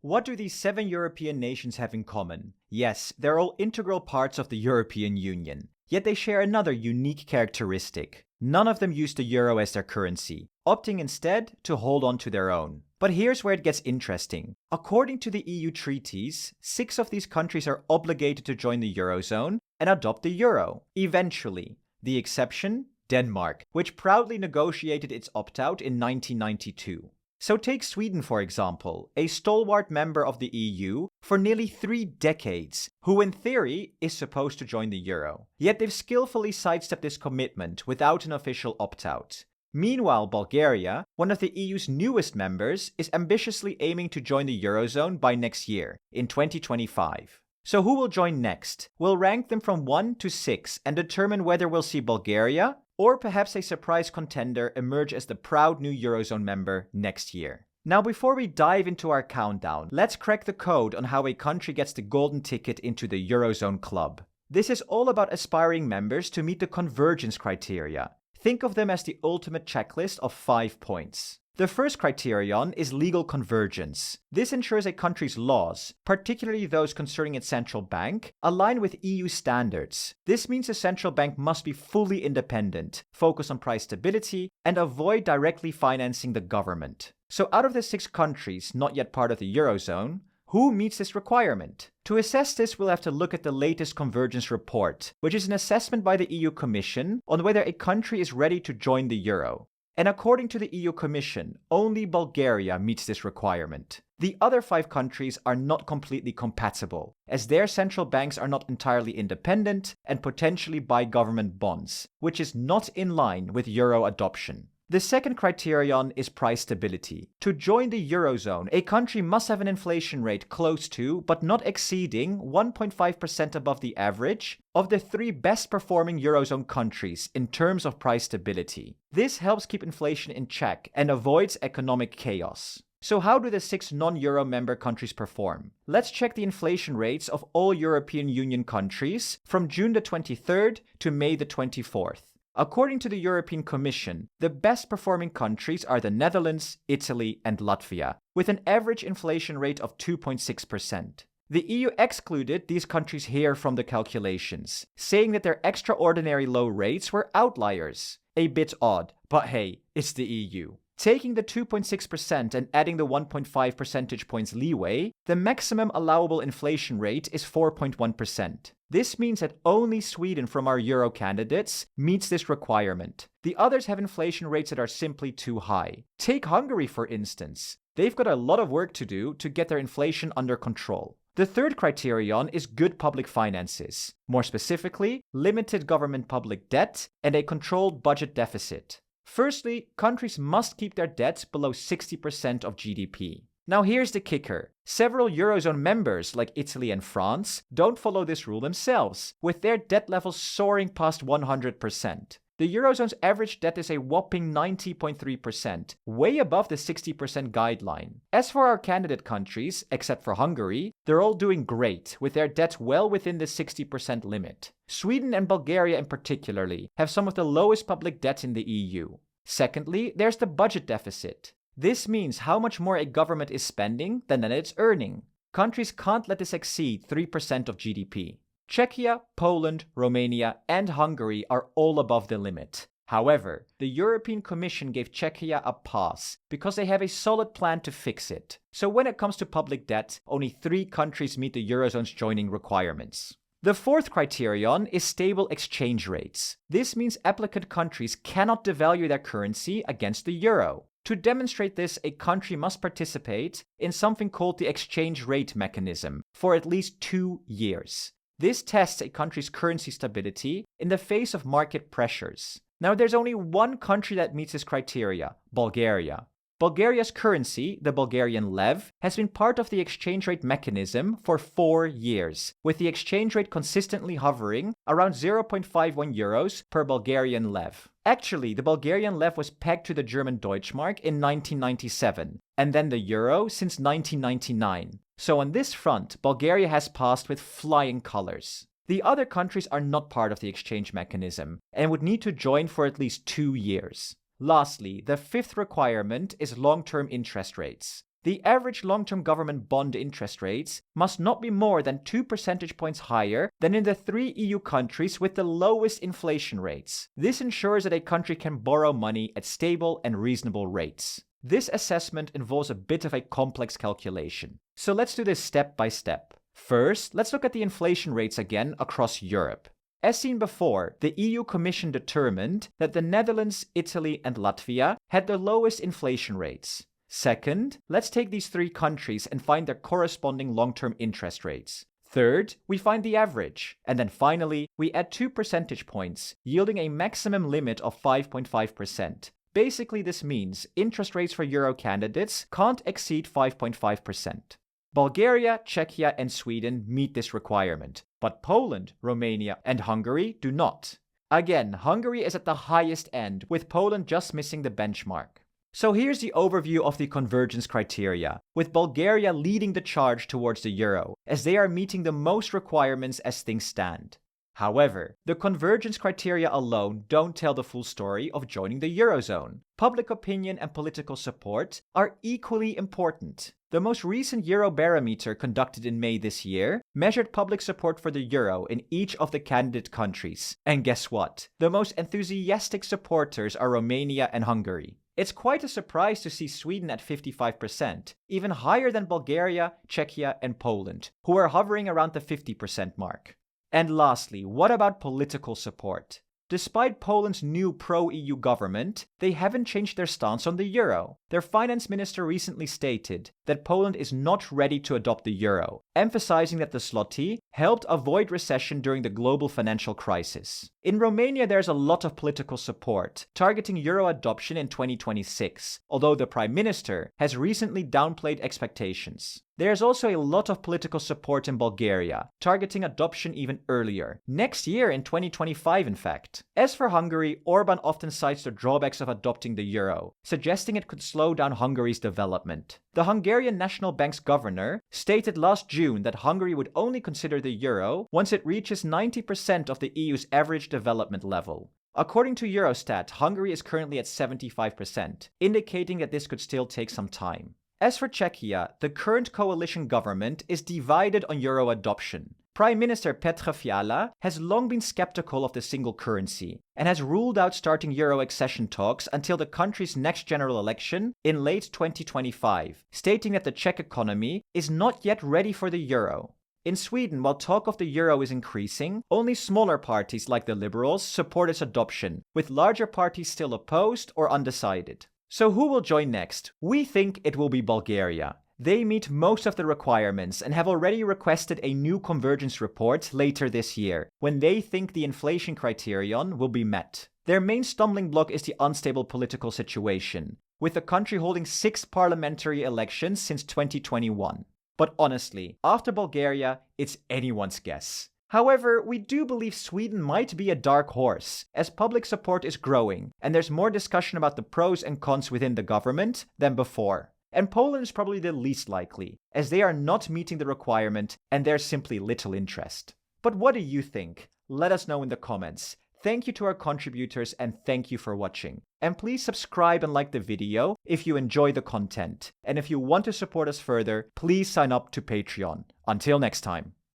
What do these 7 European nations have in common? Yes, they're all integral parts of the European Union. Yet they share another unique characteristic. None of them use the euro as their currency, opting instead to hold on to their own. But here's where it gets interesting. According to the EU treaties, 6 of these countries are obligated to join the Eurozone and adopt the euro, eventually. The exception? Denmark, which proudly negotiated its opt-out in 1992. So take Sweden, for example, a stalwart member of the EU for nearly 3 decades, who in theory is supposed to join the euro. Yet they've skillfully sidestepped this commitment without an official opt-out. Meanwhile, Bulgaria, one of the EU's newest members, is ambitiously aiming to join the Eurozone by next year, in 2025. So who will join next? We'll rank them from 1 to 6 and determine whether we'll see Bulgaria, or perhaps a surprise contender, emerge as the proud new Eurozone member next year. Now, before we dive into our countdown, let's crack the code on how a country gets the golden ticket into the Eurozone club. This is all about aspiring members to meet the convergence criteria. Think of them as the ultimate checklist of 5 points. The first criterion is legal convergence. This ensures a country's laws, particularly those concerning its central bank, align with EU standards. This means the central bank must be fully independent, focus on price stability, and avoid directly financing the government. So out of the 6 countries not yet part of the Eurozone, who meets this requirement? To assess this, we'll have to look at the latest convergence report, which is an assessment by the EU Commission on whether a country is ready to join the euro. And according to the EU Commission, only Bulgaria meets this requirement. The other 5 countries are not completely compatible, as their central banks are not entirely independent and potentially buy government bonds, which is not in line with euro adoption. The second criterion is price stability. To join the Eurozone, a country must have an inflation rate close to, but not exceeding, 1.5% above the average of the 3 best performing Eurozone countries in terms of price stability. This helps keep inflation in check and avoids economic chaos. So how do the 6 non-Euro member countries perform? Let's check the inflation rates of all European Union countries from June the 23rd to May the 24th. According to the European Commission, the best performing countries are the Netherlands, Italy, and Latvia, with an average inflation rate of 2.6%. The EU excluded these countries here from the calculations, saying that their extraordinary low rates were outliers. A bit odd, but hey, it's the EU. Taking the 2.6% and adding the 1.5 percentage points leeway, the maximum allowable inflation rate is 4.1%. This means that only Sweden from our euro candidates meets this requirement. The others have inflation rates that are simply too high. Take Hungary, for instance. They've got a lot of work to do to get their inflation under control. The third criterion is good public finances. More specifically, limited government public debt and a controlled budget deficit. Firstly, countries must keep their debt below 60% of GDP. Now here's the kicker. Several Eurozone members, like Italy and France, don't follow this rule themselves, with their debt levels soaring past 100%. The Eurozone's average debt is a whopping 90.3%, way above the 60% guideline. As for our candidate countries, except for Hungary, they're all doing great, with their debt well within the 60% limit. Sweden and Bulgaria in particularly have some of the lowest public debt in the EU. Secondly, there's the budget deficit. This means how much more a government is spending than it's earning. Countries can't let this exceed 3% of GDP. Czechia, Poland, Romania, and Hungary are all above the limit. However, the European Commission gave Czechia a pass because they have a solid plan to fix it. So when it comes to public debt, only 3 countries meet the Eurozone's joining requirements. The fourth criterion is stable exchange rates. This means applicant countries cannot devalue their currency against the euro. To demonstrate this, a country must participate in something called the exchange rate mechanism for at least 2 years. This tests a country's currency stability in the face of market pressures. Now, there's only one country that meets this criteria: Bulgaria. Bulgaria's currency, the Bulgarian lev, has been part of the exchange rate mechanism for 4 years, with the exchange rate consistently hovering around 0.51 euros per Bulgarian lev. Actually, the Bulgarian lev was pegged to the German Deutschmark in 1997, and then the euro since 1999. So on this front, Bulgaria has passed with flying colors. The other countries are not part of the exchange mechanism, and would need to join for at least 2 years. Lastly, the fifth requirement is long-term interest rates. the average long-term government bond interest rates must not be more than 2 percentage points higher than in the 3 EU countries with the lowest inflation rates. This ensures that a country can borrow money at stable and reasonable rates. This assessment involves a bit of a complex calculation, so let's do this step by step. First, let's look at the inflation rates again across Europe. As seen before, the EU Commission determined that the Netherlands, Italy, and Latvia had the lowest inflation rates. Second, let's take these 3 countries and find their corresponding long-term interest rates. Third, we find the average. And then finally, we add 2 percentage points, yielding a maximum limit of 5.5%. Basically, this means interest rates for euro candidates can't exceed 5.5%. Bulgaria, Czechia, and Sweden meet this requirement, but Poland, Romania, and Hungary do not. Again, Hungary is at the highest end, with Poland just missing the benchmark. So here's the overview of the convergence criteria, with Bulgaria leading the charge towards the euro, as they are meeting the most requirements as things stand. However, the convergence criteria alone don't tell the full story of joining the Eurozone. Public opinion and political support are equally important. The most recent Eurobarometer conducted in May this year measured public support for the euro in each of the candidate countries. And guess what? The most enthusiastic supporters are Romania and Hungary. It's quite a surprise to see Sweden at 55%, even higher than Bulgaria, Czechia, and Poland, who are hovering around the 50% mark. And lastly, what about political support? Despite Poland's new pro-EU government, they haven't changed their stance on the euro. Their finance minister recently stated that Poland is not ready to adopt the euro, emphasizing that the zloty helped avoid recession during the global financial crisis. In Romania, there's a lot of political support, targeting euro adoption in 2026, although the prime minister has recently downplayed expectations. There's also a lot of political support in Bulgaria, targeting adoption even earlier, next year in 2025 in fact. As for Hungary, Orban often cites the drawbacks of adopting the euro, suggesting it could slow down Hungary's development. The Hungarian National Bank's governor stated last June that Hungary would only consider the euro once it reaches 90% of the EU's average development level. According to Eurostat, Hungary is currently at 75%, indicating that this could still take some time. As for Czechia, the current coalition government is divided on euro adoption. Prime Minister Petr Fiala has long been skeptical of the single currency and has ruled out starting euro accession talks until the country's next general election in late 2025, stating that the Czech economy is not yet ready for the euro. In Sweden, while talk of the euro is increasing, only smaller parties like the Liberals support its adoption, with larger parties still opposed or undecided. So who will join next? We think it will be Bulgaria. They meet most of the requirements and have already requested a new convergence report later this year, when they think the inflation criterion will be met. Their main stumbling block is the unstable political situation, with the country holding 6 parliamentary elections since 2021. But honestly, after Bulgaria, it's anyone's guess. However, we do believe Sweden might be a dark horse, as public support is growing, and there's more discussion about the pros and cons within the government than before. And Poland is probably the least likely, as they are not meeting the requirement and there's simply little interest. But what do you think? Let us know in the comments. Thank you to our contributors and thank you for watching. And please subscribe and like the video if you enjoy the content. And if you want to support us further, please sign up to Patreon. Until next time.